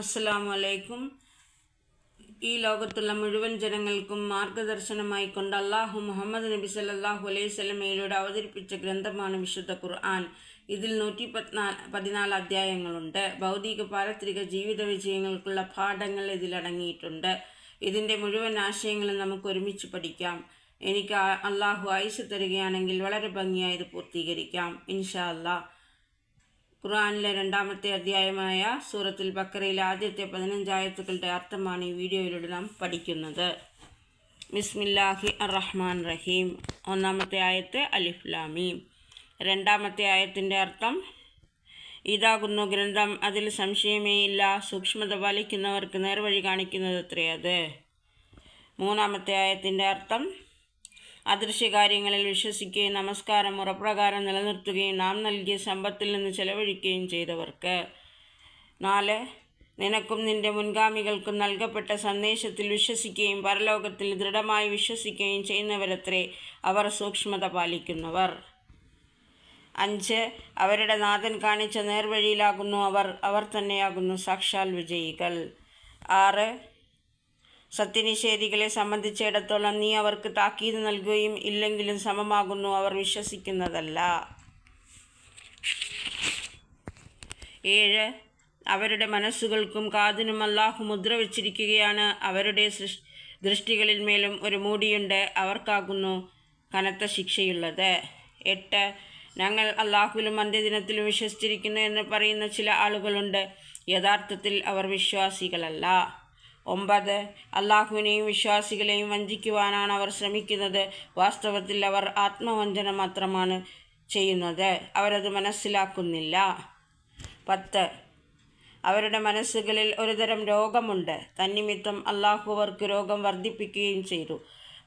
അസ്സലാമു അലൈക്കും. ഈ ലോകത്തുള്ള മുഴുവൻ ജനങ്ങൾക്കും മാർഗദർശനമായി കൊണ്ട് അള്ളാഹു മുഹമ്മദ് നബി സല്ലല്ലാഹു അലൈഹി വസല്ലമയിലൂടെ അവതരിപ്പിച്ച ഗ്രന്ഥമാണ് വിശുദ്ധ ഖുർആൻ. ഇതിൽ 114 അധ്യായങ്ങളുണ്ട്. ഭൗതിക പാരത്രിക ജീവിത വിജയങ്ങൾക്കുള്ള പാഠങ്ങൾ ഇതിലടങ്ങിയിട്ടുണ്ട്. ഇതിൻ്റെ മുഴുവൻ ആശയങ്ങളും നമുക്ക് ഒരുമിച്ച് പഠിക്കാം. എനിക്ക് അള്ളാഹു ആയുസ് തരികയാണെങ്കിൽ വളരെ ഭംഗിയായി ഇത് പൂർത്തീകരിക്കാം ഇൻഷാ അല്ലാഹ്. ഖുർആനിലെ 2-ാമത്തെ അധ്യായമായ സൂറത്തുൽ ബഖറയിലെ ആദ്യത്തെ 15 ആയത്തുകളുടെ അർത്ഥമാണ് ഈ വീഡിയോയിലൂടെ നാം പഠിക്കുന്നത്. ബിസ്മില്ലാഹി അർ-റഹ്മാൻ റഹീം. 1-ാമത്തെ ആയത്ത് അലിഫ് ലാം മീം. 2-ാമത്തെ ആയത്തിൻ്റെ അർത്ഥം ഇതാകുന്നു ഗ്രന്ഥം, അതിൽ സംശയമേയില്ല, സൂക്ഷ്മത പാലിക്കുന്നവർക്ക് നേർവഴി കാണിക്കുന്നതത്രേ അത്. 3-ാമത്തെ ആയത്തിൻ്റെ അർത്ഥം അദൃശ്യകാര്യങ്ങളിൽ വിശ്വസിക്കുകയും നമസ്കാരം മുറപ്രകാരം നിലനിർത്തുകയും നാം നൽകിയ സമ്പത്തിൽ നിന്ന് ചെലവഴിക്കുകയും ചെയ്തവർക്ക്. 4. നിനക്കും നിന്റെ മുൻഗാമികൾക്കും നൽകപ്പെട്ട സന്ദേശത്തിൽ വിശ്വസിക്കുകയും പരലോകത്തിൽ ദൃഢമായി വിശ്വസിക്കുകയും ചെയ്യുന്നവരത്രേ അവർ സൂക്ഷ്മത പാലിക്കുന്നവർ. 5. അവരുടെ നാഥൻ കാണിച്ച നേർവഴിയിലാകുന്നു അവർ തന്നെയാകുന്നു സാക്ഷാൽ വിജയികൾ. 6. സത്യനിഷേധികളെ സംബന്ധിച്ചിടത്തോളം നീ അവർക്ക് താക്കീത് നൽകുകയും ഇല്ലെങ്കിലും സമമാകുന്നു, അവർ വിശ്വസിക്കുന്നതല്ല. 7. അവരുടെ മനസ്സുകൾക്കും കാതിനും അല്ലാഹു മുദ്ര വച്ചിരിക്കുകയാണ്, അവരുടെ ദൃഷ്ടികളിൽ മേലും ഒരു മൂടിയുണ്ട്, അവർക്കാകുന്നു കനത്ത ശിക്ഷയുള്ളത്. 8. ഞങ്ങൾ അല്ലാഹുവിലും അന്ത്യദിനത്തിലും വിശ്വസിച്ചിരിക്കുന്നു എന്ന് പറയുന്ന ചില ആളുകളുണ്ട്, യഥാർത്ഥത്തിൽ അവർ വിശ്വാസികളല്ല. 9. അല്ലാഹുവിനെയും വിശ്വാസികളെയും വഞ്ചിക്കുവാനാണ് അവർ ശ്രമിക്കുന്നത്, വാസ്തവത്തിൽ അവർ ആത്മവഞ്ചന മാത്രമാണ് ചെയ്യുന്നത്, അവരത് മനസ്സിലാക്കുന്നില്ല. 10. അവരുടെ മനസ്സുകളിൽ ഒരുതരം രോഗമുണ്ട്, തന്നിമിത്തം അല്ലാഹു അവർക്ക് രോഗം വർദ്ധിപ്പിക്കുകയും ചെയ്തു,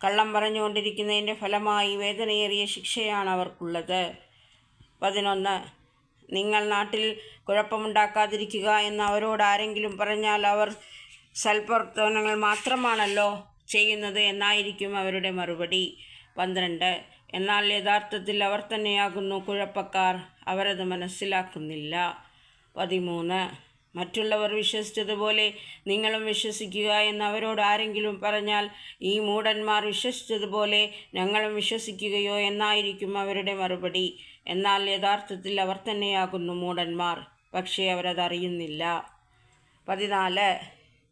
കള്ളം പറഞ്ഞുകൊണ്ടിരിക്കുന്നതിൻ്റെ ഫലമായി വേദനയേറിയ ശിക്ഷയാണ് അവർക്കുള്ളത്. 11. നിങ്ങൾ നാട്ടിൽ കുഴപ്പമുണ്ടാക്കാതിരിക്കുക എന്ന് അവരോട് ആരെങ്കിലും പറഞ്ഞാൽ അവർ സൽപ്രവർത്തനങ്ങൾ മാത്രമാണല്ലോ ചെയ്യുന്നത് എന്നായിരിക്കും അവരുടെ മറുപടി. 12. എന്നാൽ യഥാർത്ഥത്തിൽ അവർ തന്നെയാകുന്നു കുഴപ്പക്കാർ, അവരത് മനസ്സിലാക്കുന്നില്ല. 13. മറ്റുള്ളവർ വിശ്വസിച്ചതുപോലെ നിങ്ങളും വിശ്വസിക്കുക എന്ന് അവരോട് ആരെങ്കിലും പറഞ്ഞാൽ ഈ മൂഢന്മാർ വിശ്വസിച്ചതുപോലെ ഞങ്ങളും വിശ്വസിക്കുകയോ എന്നായിരിക്കും അവരുടെ മറുപടി. എന്നാൽ യഥാർത്ഥത്തിൽ അവർ തന്നെയാകുന്നു മൂഢന്മാർ, പക്ഷേ അവരതറിയുന്നില്ല. 14.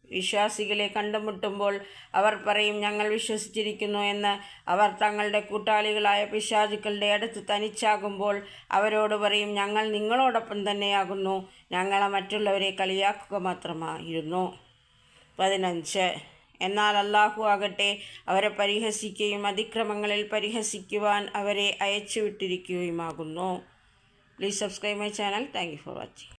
വിശ്വാസികളെ കണ്ടുമുട്ടുമ്പോൾ അവർ പറയും ഞങ്ങൾ വിശ്വസിച്ചിരിക്കുന്നു എന്ന്. അവർ തങ്ങളുടെ കൂട്ടാളികളായ പിശാചുക്കളുടെ അടുത്ത് തനിച്ചാകുമ്പോൾ അവരോട് പറയും ഞങ്ങൾ നിങ്ങളോടൊപ്പം തന്നെയാകുന്നു, ഞങ്ങളെ മറ്റുള്ളവരെ കളിയാക്കുക മാത്രമായിരുന്നു. 15. എന്നാൽ അല്ലാഹു ആകട്ടെ അവരെ പരിഹസിക്കുകയും അതിക്രമങ്ങളിൽ പരിഹസിക്കുവാൻ അവരെ അയച്ചുവിട്ടിരിക്കുകയുമാകുന്നു. Please subscribe my channel. Thank you for watching.